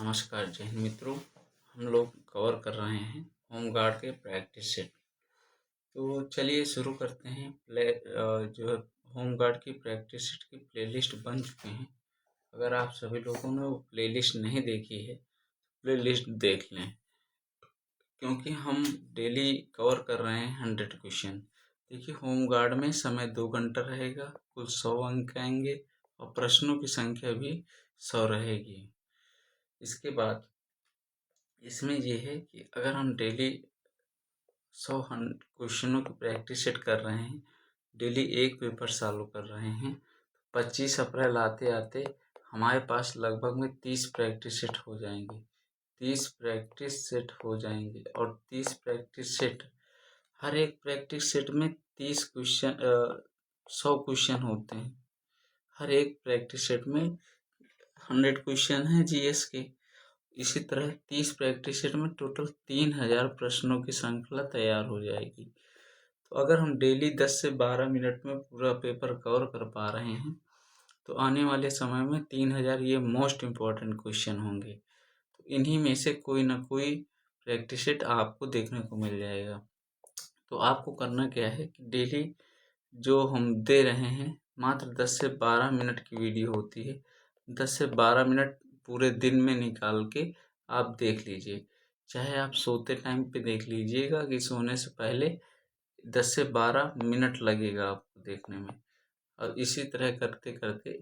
नमस्कार जय हिंद मित्रों। हम लोग कवर कर रहे हैं होम गार्ड के प्रैक्टिस सेट। तो चलिए शुरू करते हैं। जो है होम गार्ड की प्रैक्टिस सेट की प्लेलिस्ट बन चुकी हैं। अगर आप सभी लोगों ने वो प्लेलिस्ट नहीं देखी है, प्लेलिस्ट देख लें, क्योंकि हम डेली कवर कर रहे हैं 100 क्वेश्चन। देखिए, होम गार्ड में समय 2 घंटा रहेगा, कुल 100 अंक आएंगे और प्रश्नों की संख्या भी 100 रहेगी। इसके बाद इसमें ये है कि अगर हम डेली 100 क्वेश्चनों की प्रैक्टिस सेट कर रहे हैं, डेली एक पेपर सॉल्व कर रहे हैं, 25 अप्रैल आते आते हमारे पास लगभग में 30 प्रैक्टिस सेट हो जाएंगे। 30 प्रैक्टिस सेट हो जाएंगे और 30 प्रैक्टिस सेट, हर एक प्रैक्टिस सेट में 30 क्वेश्चन 100 क्वेश्चन होते हैं। हर एक प्रैक्टिस सेट में 100 क्वेश्चन हैं जीएस के। इसी तरह 30 प्रैक्टिस सेट में टोटल 3000 प्रश्नों की श्रृंखला तैयार हो जाएगी। तो अगर हम डेली 10 से 12 मिनट में पूरा पेपर कवर कर पा रहे हैं, तो आने वाले समय में 3000 ये मोस्ट इम्पॉर्टेंट क्वेश्चन होंगे। तो इन्हीं में से कोई ना कोई प्रैक्टिस सेट आपको देखने को मिल जाएगा। तो आपको करना क्या है कि डेली जो हम दे रहे हैं, मात्र 10 से 12 मिनट की वीडियो होती है। 10 से 12 मिनट पूरे दिन में निकाल के आप देख लीजिए। चाहे आप सोते टाइम पे देख लीजिएगा कि सोने से पहले 10 से 12 मिनट लगेगा आपको देखने में। और इसी तरह करते करते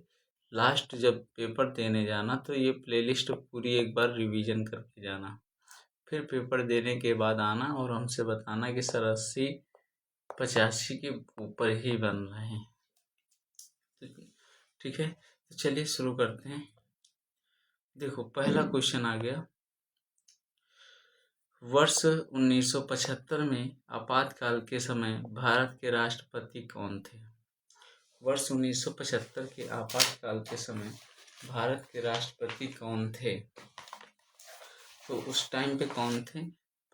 लास्ट जब पेपर देने जाना, तो ये प्लेलिस्ट पूरी एक बार रिवीजन करके जाना। फिर पेपर देने के बाद आना और हमसे बताना कि सर 80-85 के ऊपर ही बन रहे हैं। ठीक है, तो चलिए शुरू करते हैं। देखो, पहला क्वेश्चन आ गया। वर्ष 1975 में आपातकाल के समय भारत के राष्ट्रपति कौन थे? वर्ष 1975 के आपातकाल के समय भारत के राष्ट्रपति कौन थे? तो उस टाइम पे कौन थे?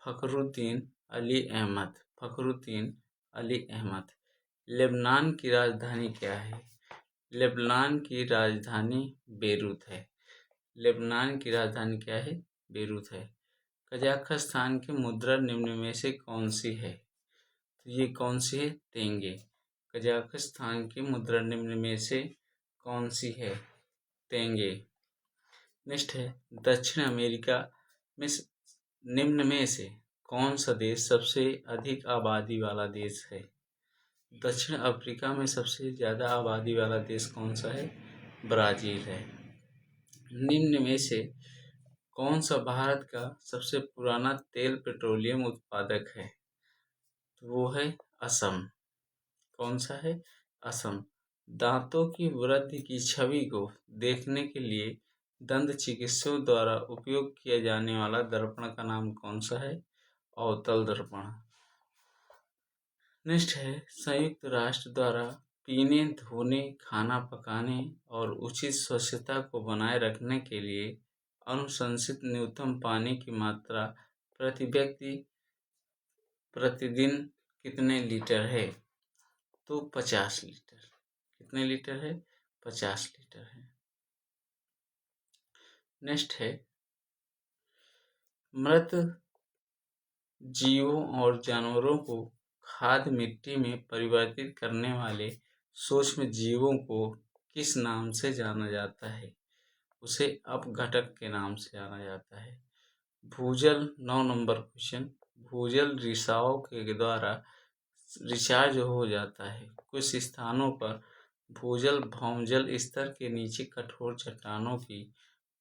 फखरुद्दीन अली अहमद। फखरुद्दीन अली अहमद। लेबनान की राजधानी क्या है? लेबनान की राजधानी बेरूत है। लेबनान की राजधानी क्या है? बेरूत है। कजाकिस्तान की मुद्रा निम्न में से कौन सी है? तो ये कौन सी है? तेंगे। कजाकिस्तान की मुद्रा निम्न में से कौन सी है? तेंगे। नेक्स्ट है, दक्षिण अमेरिका में निम्न में से कौन सा देश सबसे अधिक आबादी वाला देश है? दक्षिण अफ्रीका में सबसे ज़्यादा आबादी वाला देश कौन सा है? ब्राज़ील है। निम्न में से कौन सा भारत का सबसे पुराना तेल पेट्रोलियम उत्पादक है? तो वो है असम। कौन सा है? असम। दांतों की वृद्धि की छवि को देखने के लिए दंत चिकित्सकों द्वारा उपयोग किया जाने वाला दर्पण का नाम कौन सा है? अवतल दर्पण। नेक्स्ट है, संयुक्त राष्ट्र द्वारा पीने, धोने, खाना पकाने और उचित स्वच्छता को बनाए रखने के लिए अनुशंसित न्यूनतम पानी की मात्रा प्रति व्यक्ति प्रतिदिन कितने लीटर है? तो 50 लीटर। कितने लीटर है? 50 लीटर है। नेक्स्ट है, मृत जीवों और जानवरों को खाद्य मिट्टी में परिवर्तित करने वाले सूक्ष्म जीवों को किस नाम से जाना जाता है? उसे अपघटक के नाम से जाना जाता है। भूजल 9 नंबर क्वेश्चन। भूजल रिसाव के द्वारा रिचार्ज हो जाता है। कुछ स्थानों पर भूजल भौमजल स्तर के नीचे कठोर चट्टानों की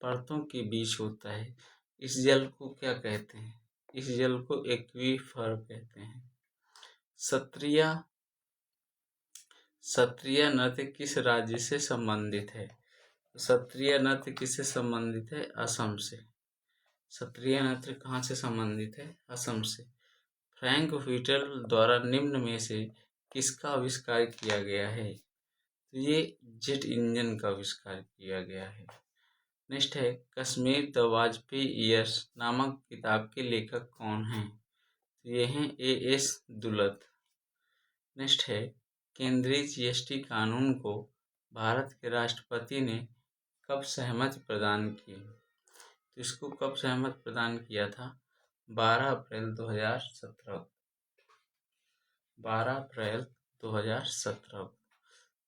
परतों के बीच होता है। इस जल को क्या कहते हैं? इस जल को एक्वीफर कहते हैं। सत्रिया नृत्य किस राज्य से संबंधित है? सत्रिया नृत्य किससे संबंधित है? असम से। सत्रिया नृत्य कहाँ से संबंधित है? असम से। फ्रैंक व्हिटल द्वारा निम्न में से किसका आविष्कार किया गया है? तो ये जेट इंजन का आविष्कार किया गया है। नेक्स्ट है, कश्मीर द वाजपेयी ईयर्स नामक किताब के लेखक कौन हैं? तो ये हैं A.S. दुलत। नेक्स्ट है, केंद्रीय जीएसटी कानून को भारत के राष्ट्रपति ने कब सहमति प्रदान की? तो इसको कब सहमति प्रदान किया था? 12 अप्रैल 2017। 12 अप्रैल 2017।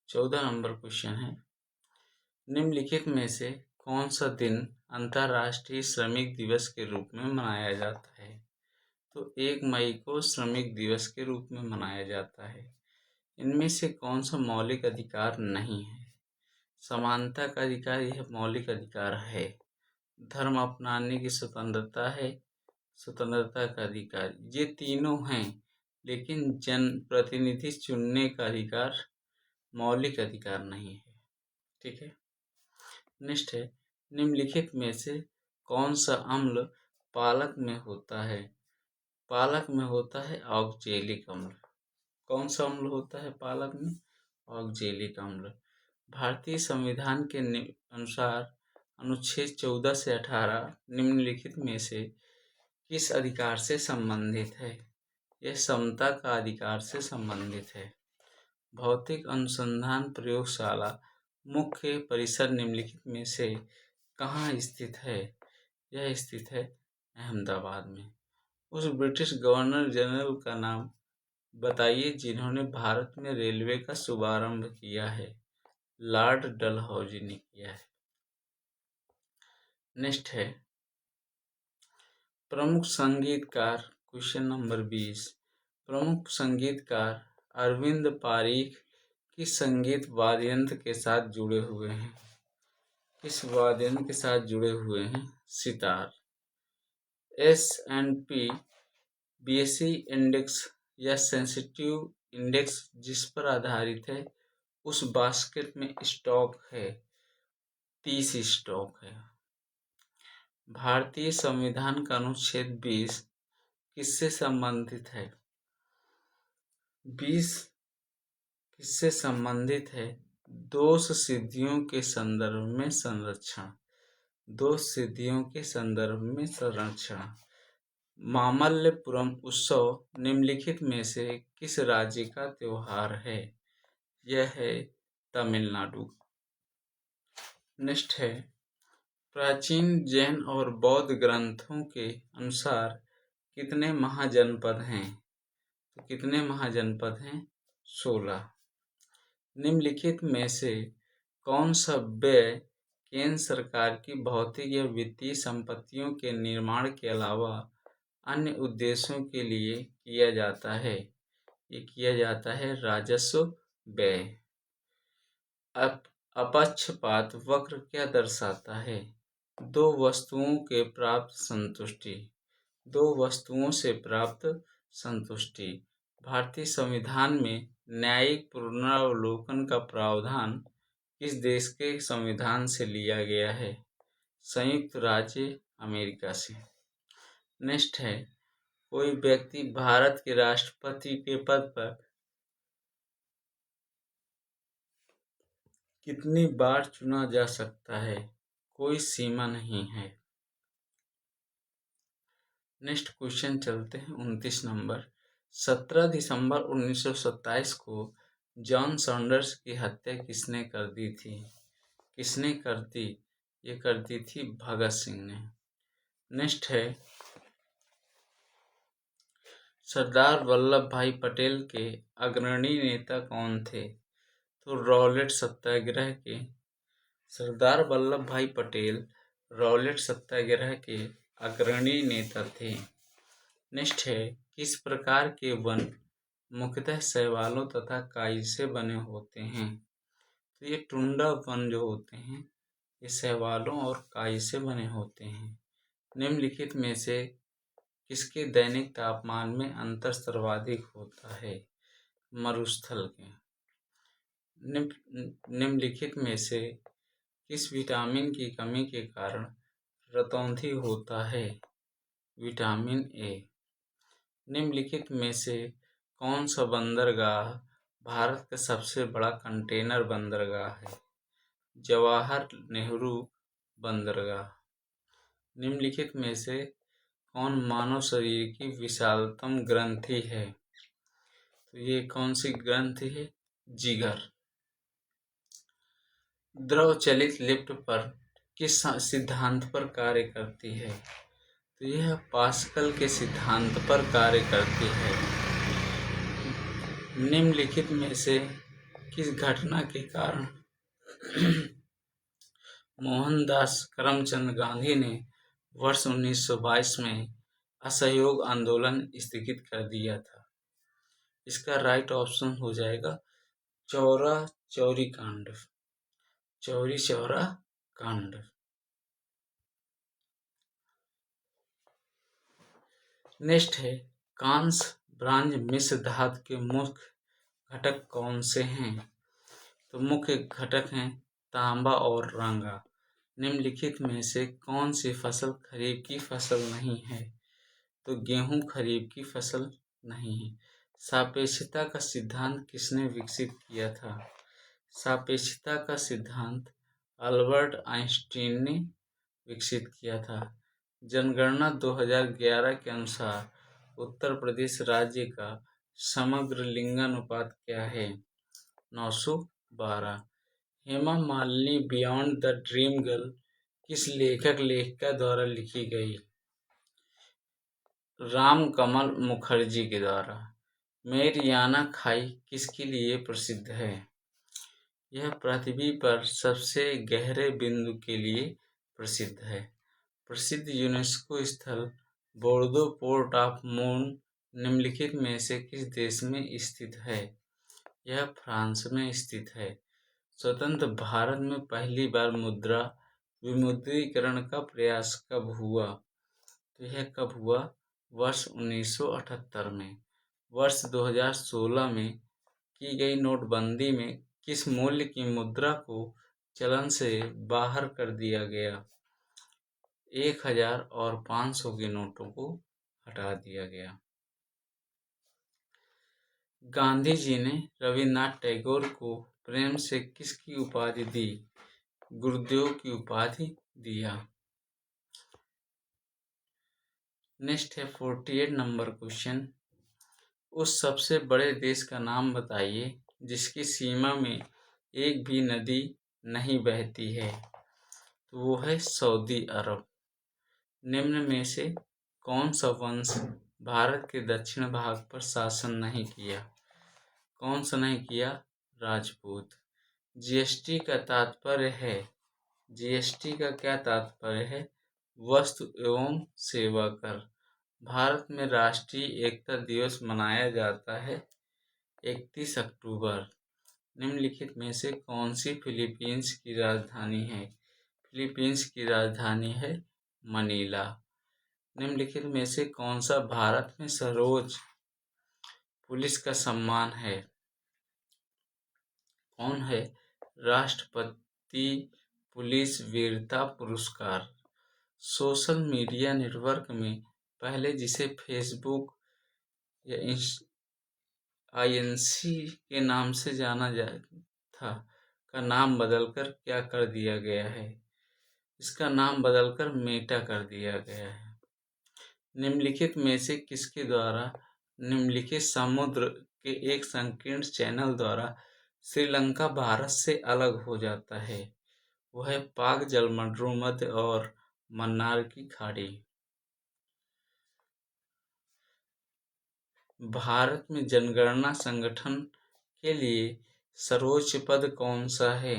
14 नंबर क्वेश्चन है, निम्नलिखित में से कौन सा दिन अंतर्राष्ट्रीय श्रमिक दिवस के रूप में मनाया जाता है? तो 1 मई को श्रमिक दिवस के रूप में मनाया जाता है। इनमें से कौन सा मौलिक अधिकार नहीं है? समानता का अधिकार यह मौलिक अधिकार है। धर्म अपनाने की स्वतंत्रता है, स्वतंत्रता का अधिकार, ये तीनों हैं, लेकिन जन प्रतिनिधि चुनने का अधिकार मौलिक अधिकार नहीं है। ठीक है। नेक्स्ट है, निम्नलिखित में से कौन सा अम्ल पालक में होता है? पालक में होता है ऑक्जेलिक अम्ल। कौन सा अम्ल होता है पालक में? ऑक्जेलिक अम्ल। भारतीय संविधान के अनुसार अनुच्छेद 14 से 18 निम्नलिखित में से किस अधिकार से संबंधित है? यह समता का अधिकार से संबंधित है। भौतिक अनुसंधान प्रयोगशाला मुख्य परिसर निम्नलिखित में से कहाँ स्थित है? यह स्थित है अहमदाबाद में। उस ब्रिटिश गवर्नर जनरल का नाम बताइए जिन्होंने भारत में रेलवे का शुभारंभ किया है। लॉर्ड डलहौजी ने किया है। नेक्स्ट है, प्रमुख संगीतकार, क्वेश्चन नंबर 20। प्रमुख संगीतकार अरविंद पारिख किस संगीत वाद्ययंत्र के साथ जुड़े हुए हैं? किस वाद्ययंत्र के साथ जुड़े हुए हैं? सितार। S&P BSE इंडेक्स या सेंसिटिव इंडेक्स जिस पर आधारित है उस बास्केट में स्टॉक है, 30 स्टॉक है। भारतीय संविधान का अनुच्छेद 20 किससे संबंधित है? 20 किससे संबंधित है? दोष सिद्धियों के संदर्भ में संरक्षण। दोष सिद्धियों के संदर्भ में संरक्षण। मामल्लपुरम उत्सव निम्नलिखित में से किस राज्य का त्योहार है? यह है तमिलनाडु। नेक्स्ट है, प्राचीन जैन और बौद्ध ग्रंथों के अनुसार कितने महाजनपद हैं? तो कितने महाजनपद हैं? 16। निम्नलिखित में से कौन सा व्यय केंद्र सरकार की भौतिक या वित्तीय संपत्तियों के निर्माण के अलावा अन्य उद्देश्यों के लिए किया जाता है? ये किया जाता है राजस्व व्यय। अपक्षपात वक्र क्या दर्शाता है? दो वस्तुओं के प्राप्त संतुष्टि। दो वस्तुओं से प्राप्त संतुष्टि। भारतीय संविधान में न्यायिक पुनरावलोकन का प्रावधान किस देश के संविधान से लिया गया है? संयुक्त राज्य अमेरिका से। नेक्स्ट है, कोई व्यक्ति भारत के राष्ट्रपति के पद पर कितनी बार चुना जा सकता है? कोई सीमा नहीं है। नेक्स्ट क्वेश्चन चलते हैं 29 नंबर। 17 दिसंबर 1927 को जॉन सॉन्डर्स की हत्या किसने कर दी थी? किसने कर दी? ये कर दी थी भगत सिंह ने। नेक्स्ट है, सरदार वल्लभ भाई पटेल के अग्रणी नेता कौन थे? तो रॉलेट सत्याग्रह के सरदार वल्लभ भाई पटेल रॉलेट सत्याग्रह के अग्रणी नेता थे। नेक्स्ट है, किस प्रकार के वन मुख्यतः शैवालों तथा काई से बने होते हैं? तो ये टुंडा वन जो होते हैं ये शैवालों और काई से बने होते हैं। निम्नलिखित में से किसके दैनिक तापमान में अंतर सर्वाधिक होता है? मरुस्थल के। निम्नलिखित में से किस विटामिन की कमी के कारण रतौंधी होता है? Vitamin A. निम्नलिखित में से कौन सा बंदरगाह भारत का सबसे बड़ा कंटेनर बंदरगाह है? जवाहर नेहरू बंदरगाह। निम्नलिखित में से कौन मानव शरीर की विशालतम ग्रंथि है? तो ये कौन सी ग्रंथि है? जिगर। द्रव चलित लिफ्ट पर किस सिद्धांत पर कार्य करती है? तो यह पास्कल के सिद्धांत पर कार्य करती है। निम्नलिखित में से किस घटना के कारण मोहनदास करमचंद गांधी ने वर्ष 1922 में असहयोग आंदोलन स्थगित कर दिया था? इसका राइट ऑप्शन हो जाएगा चौरा चौरी कांड। चौरी चौरा कांड। नेक्स्ट है कांस्य ब्रांज मिश्र धातु के मुख्य घटक कौन से हैं? तो मुख्य घटक हैं तांबा और रांगा। निम्नलिखित में से कौन सी फसल खरीफ की फसल नहीं है? तो गेहूं खरीफ की फसल नहीं है। सापेक्षता का सिद्धांत किसने विकसित किया था? सापेक्षता का सिद्धांत अल्बर्ट आइंस्टीन ने विकसित किया था। जनगणना 2011 के अनुसार उत्तर प्रदेश राज्य का समग्र लिंगानुपात क्या है? 912। Hema Malini beyond the dream girl किस लेखक लेखिका द्वारा लिखी गई? राम कमल मुखर्जी के द्वारा। मेरियाना खाई किसके लिए प्रसिद्ध है? यह पृथ्वी पर सबसे गहरे बिंदु के लिए प्रसिद्ध है। प्रसिद्ध यूनेस्को स्थल बोर्दो पोर्ट ऑफ मून निम्नलिखित में से किस देश में स्थित है? यह फ्रांस में स्थित है। स्वतंत्र भारत में पहली बार मुद्रा विमुद्रीकरण का प्रयास कब हुआ? तो यह कब हुआ? वर्ष 1978 में। वर्ष 2016 में की गई नोटबंदी में किस मूल्य की मुद्रा को चलन से बाहर कर दिया गया? 1000 और 500 के नोटों को हटा दिया गया। गांधी जी ने रविन्द्रनाथ टैगोर को प्रेम से किसकी उपाधि दी? गुरुदेव की उपाधि दिया। नेक्स्ट है 48 नंबर क्वेश्चन। उस सबसे बड़े देश का नाम बताइए जिसकी सीमा में एक भी नदी नहीं बहती है। तो वो है सऊदी अरब। निम्न में से कौन सा वंश भारत के दक्षिण भाग पर शासन नहीं किया? कौन सा नहीं किया? राजपूत। जीएसटी का तात्पर्य है, जीएसटी का क्या तात्पर्य है? वस्तु एवं सेवा कर। भारत में राष्ट्रीय एकता दिवस मनाया जाता है 31 अक्टूबर। निम्नलिखित में से कौन सी फिलीपींस की राजधानी है? फिलीपींस की राजधानी है मनीला। निम्नलिखित में से कौन सा भारत में सर्वोच्च पुलिस का सम्मान है? कौन है? राष्ट्रपति पुलिस वीरता पुरस्कार। सोशल मीडिया नेटवर्क में पहले जिसे फेसबुक या INC के नाम से जाना जाता था का नाम बदलकर क्या कर दिया गया है? इसका नाम बदलकर मेटा कर दिया गया है। निम्नलिखित में से किसके द्वारा निम्नलिखित समुद्र के एक संकीर्ण चैनल द्वारा श्रीलंका भारत से अलग हो जाता है? वह है पाक जलमंडल मध्य और मन्नार की खाड़ी। भारत में जनगणना संगठन के लिए सर्वोच्च पद कौन सा है?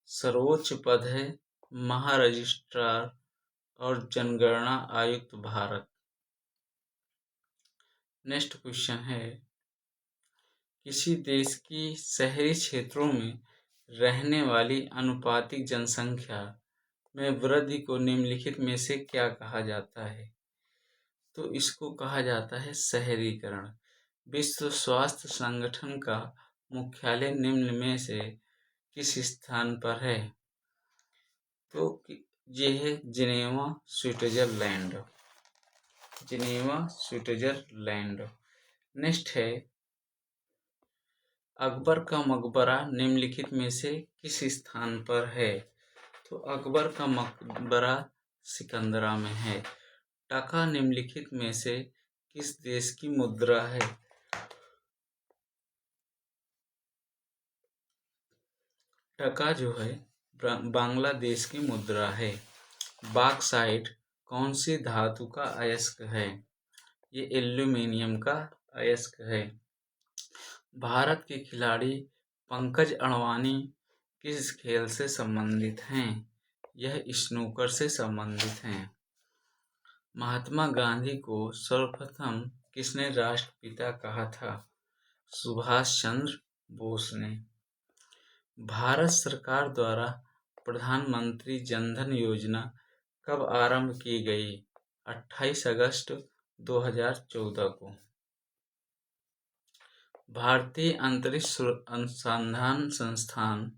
सर्वोच्च पद है महारजिस्ट्रार और जनगणना आयुक्त भारत। नेक्स्ट क्वेश्चन है किसी देश की शहरी क्षेत्रों में रहने वाली अनुपातिक जनसंख्या में वृद्धि को निम्नलिखित में से क्या कहा जाता है? तो इसको कहा जाता है शहरीकरण। विश्व स्वास्थ्य संगठन का मुख्यालय निम्न में से किस स्थान पर है? तो ये है Geneva Switzerland. Geneva Switzerland. Next है अकबर का मकबरा निम्नलिखित में से किस स्थान पर है? तो अकबर का मकबरा सिकंदरा में है। टका निम्नलिखित में से किस देश की मुद्रा है? टका जो है बांग्लादेश की मुद्रा है। बॉक्साइट कौन सी धातु का अयस्क है? ये एल्यूमीनियम का अयस्क है। भारत के खिलाड़ी पंकज अडवाणी किस खेल से संबंधित हैं? यह स्नूकर से संबंधित हैं। महात्मा गांधी को सर्वप्रथम किसने राष्ट्रपिता कहा था? सुभाष चंद्र बोस ने। भारत सरकार द्वारा प्रधानमंत्री जनधन योजना कब आरंभ की गई? 28 अगस्त 2014 को। भारतीय अंतरिक्ष अनुसंधान संस्थान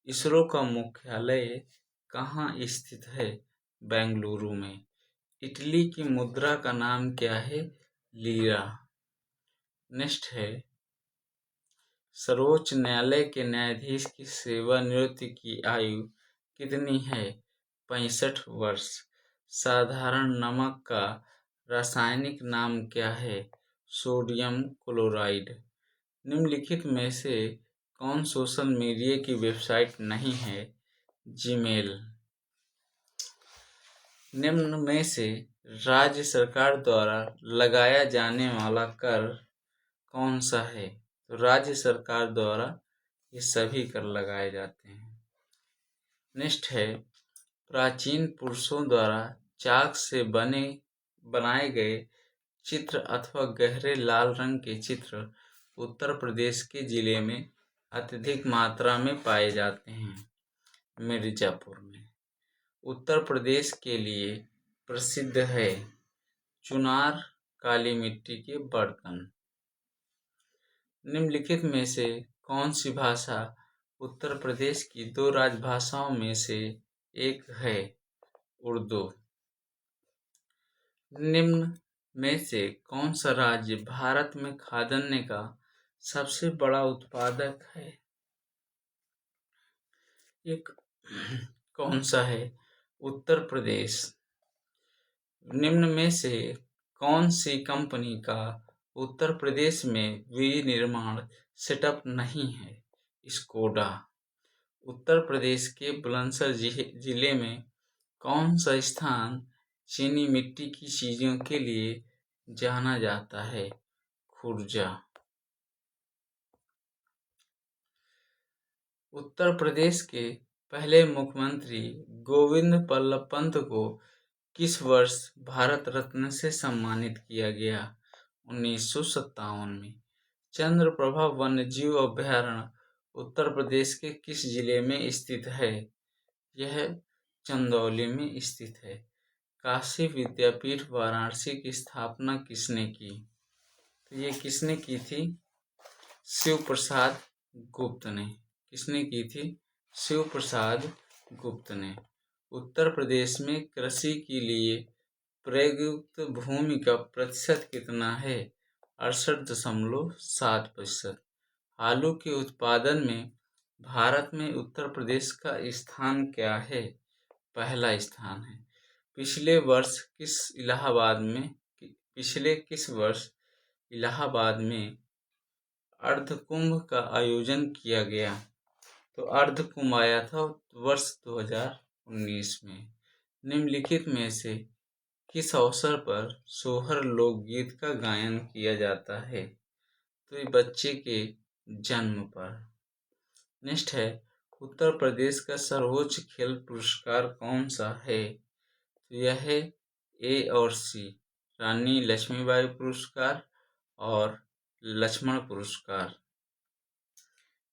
इसरो का मुख्यालय कहाँ स्थित है? बेंगलुरु में। इटली की मुद्रा का नाम क्या है? लीरा। नेक्स्ट है, सर्वोच्च न्यायालय के न्यायाधीश की सेवानिवृत्ति की आयु कितनी है? 65 वर्ष। साधारण नमक का रासायनिक नाम क्या है? Sodium chloride. निम्नलिखित में से कौन सोशल मीडिया की वेबसाइट नहीं है? जीमेल। निम्न में से राज्य सरकार द्वारा लगाया जाने वाला कर कौन सा है? तो राज्य सरकार द्वारा ये सभी कर लगाए जाते हैं। नेक्स्ट है, प्राचीन पुरुषों द्वारा चाक से बनाए गए चित्र अथवा गहरे लाल रंग के चित्र उत्तर प्रदेश के जिले में अत्यधिक मात्रा में पाए जाते हैं। मिर्जापुर में। उत्तर प्रदेश के लिए प्रसिद्ध है चुनार काली मिट्टी के बर्तन। निम्नलिखित में से कौन सी भाषा उत्तर प्रदेश की 2 राजभाषाओं में से एक है? उर्दू। निम्न में से कौन सा राज्य भारत में खाद्यान्न का सबसे बड़ा उत्पादक है? एक कौन सा है? उत्तर प्रदेश। निम्न में से कौन सी कंपनी का उत्तर प्रदेश में विनिर्माण सेटअप नहीं है? स्कोडा। उत्तर प्रदेश के बुलंदशहर जिले में कौन सा स्थान चीनी मिट्टी की चीजों के लिए जाना जाता है? खुर्जा। उत्तर प्रदेश के पहले मुख्यमंत्री गोविंद बल्लभ पंत को किस वर्ष भारत रत्न से सम्मानित किया गया? 1957 में। चंद्रप्रभा वन्यजीव अभयारण्य उत्तर प्रदेश के किस जिले में स्थित है? यह चंदौली में स्थित है। काशी विद्यापीठ वाराणसी की स्थापना किसने की? तो ये किसने की थी? शिव प्रसाद गुप्त ने। किसने की थी? शिव प्रसाद गुप्त ने। उत्तर प्रदेश में कृषि के लिए प्रयुक्त भूमि का प्रतिशत कितना है? 68.7%। आलू के उत्पादन में भारत में उत्तर प्रदेश का स्थान क्या है? पहला स्थान है। पिछले किस वर्ष इलाहाबाद में अर्धकुंभ का आयोजन किया गया? तो अर्धकुंभ आया था वर्ष 2019 में। निम्नलिखित में से किस अवसर पर सोहर लोकगीत का गायन किया जाता है? तो ये बच्चे के जन्म पर। नेक्स्ट है, उत्तर प्रदेश का सर्वोच्च खेल पुरस्कार कौन सा है? तो यह है ए और सी, रानी लक्ष्मीबाई पुरस्कार और लक्ष्मण पुरस्कार।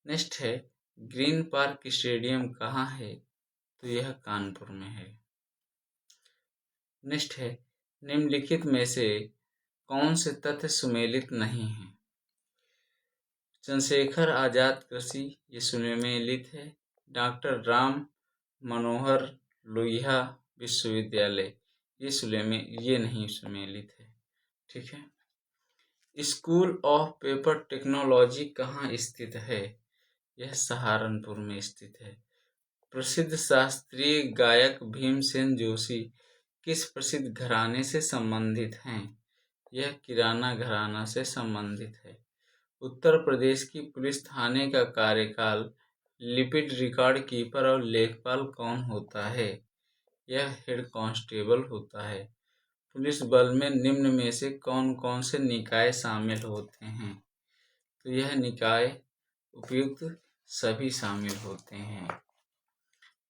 नेक्स्ट है, ग्रीन पार्क स्टेडियम कहाँ है? तो यह कानपुर में है। नेक्स्ट है, निम्नलिखित में से कौन से तथ्य सुमेलित नहीं है? चंद्रशेखर आजाद कृषि ये सुमेलित है। डॉक्टर राम मनोहर लोहिया विश्वविद्यालय ये नहीं सुमेलित है। ठीक है। स्कूल ऑफ पेपर टेक्नोलॉजी कहाँ स्थित है? यह सहारनपुर में स्थित है। प्रसिद्ध शास्त्रीय गायक भीमसेन जोशी किस प्रसिद्ध घराने से संबंधित हैं? यह किराना घराना से संबंधित है। उत्तर प्रदेश की पुलिस थाने का कार्यकाल लिपिड रिकॉर्ड कीपर और लेखपाल कौन होता है? यह हेड कांस्टेबल होता है। पुलिस बल में निम्न में से कौन कौन से निकाय शामिल होते हैं? तो यह निकाय उपयुक्त सभी शामिल होते हैं।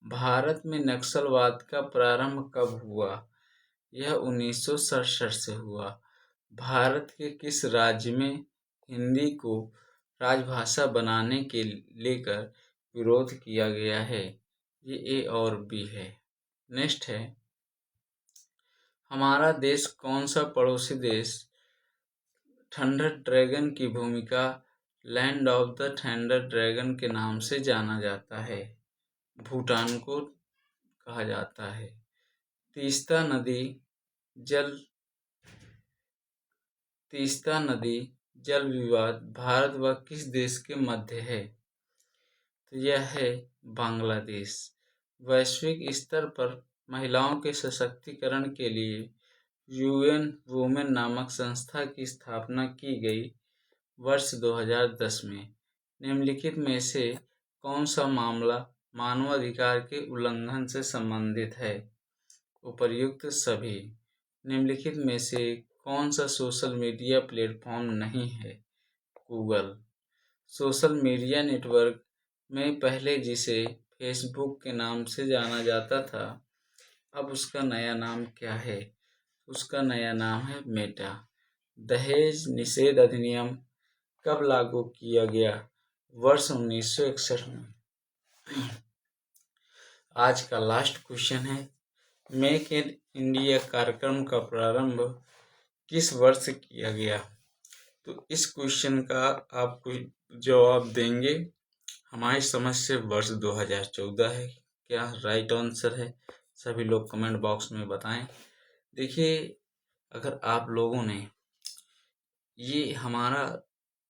भारत में नक्सलवाद का प्रारंभ कब हुआ? यह 1967 से हुआ। भारत के किस राज्य में हिंदी को राजभाषा बनाने के लेकर विरोध किया गया है? ये ए और बी है। नेक्स्ट है, हमारा देश कौन सा पड़ोसी देश थंडर ड्रैगन की भूमिका land of the thunder dragon के नाम से जाना जाता है? भूटान को कहा जाता है। तीस्ता नदी जल विवाद भारत व किस देश के मध्य है? तो यह है बांग्लादेश। वैश्विक स्तर पर महिलाओं के सशक्तिकरण के लिए यूएन वुमेन नामक संस्था की स्थापना की गई वर्ष 2010 में। निम्नलिखित में से कौन सा मामला मानवाधिकार के उल्लंघन से संबंधित है? उपर्युक्त सभी। निम्नलिखित में से कौन सा सोशल मीडिया प्लेटफॉर्म नहीं है? गूगल। सोशल मीडिया नेटवर्क में पहले जिसे फेसबुक के नाम से जाना जाता था, अब उसका नया नाम क्या है? उसका नया नाम है मेटा। दहेज निषेध अधिनियम कब लागू किया गया? वर्ष 1961 में। आज का लास्ट क्वेश्चन है, मेक इन इंडिया कार्यक्रम का प्रारंभ किस वर्ष किया गया? तो इस क्वेश्चन का आपको जवाब देंगे हमारी समझ से वर्ष 2014 है। क्या राइट आंसर है? सभी लोग कमेंट बॉक्स में बताएं। देखिए, अगर आप लोगों ने ये हमारा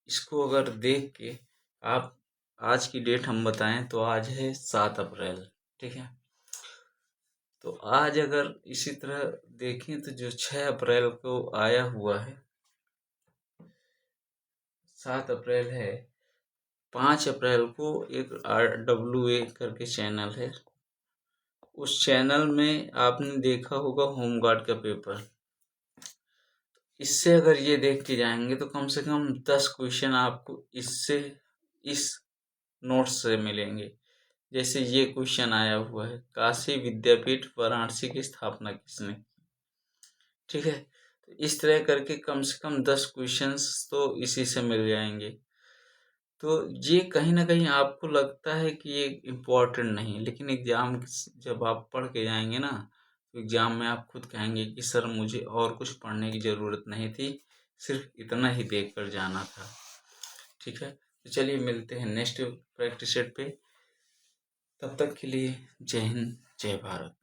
इसको अगर देख के आप आज की डेट हम बताएं तो आज है 7 अप्रैल, ठीक है। तो आज अगर इसी तरह देखें तो जो 6 अप्रैल को आया हुआ है, 7 अप्रैल है, 5 अप्रैल को एक RWA करके चैनल है, उस चैनल में आपने देखा होगा होमगार्ड का पेपर। इससे अगर ये देख के जाएंगे तो कम से कम 10 क्वेश्चन आपको इससे इस नोट्स से मिलेंगे। जैसे ये क्वेश्चन आया हुआ है, काशी विद्यापीठ वाराणसी की स्थापना किसने की? ठीक है, तो इस तरह करके कम से कम 10 क्वेश्चंस तो इसी से मिल जाएंगे। तो ये कहीं ना कहीं आपको लगता है कि ये इम्पोर्टेंट नहीं, लेकिन एग्जाम जब आप पढ़ के जाएंगे ना, तो एग्जाम में आप खुद कहेंगे कि सर मुझे और कुछ पढ़ने की ज़रूरत नहीं थी, सिर्फ इतना ही देख कर जाना था। ठीक है, तो चलिए मिलते हैं नेक्स्ट प्रैक्टिस सेट पे। तब तक के लिए जय हिंद, जय भारत।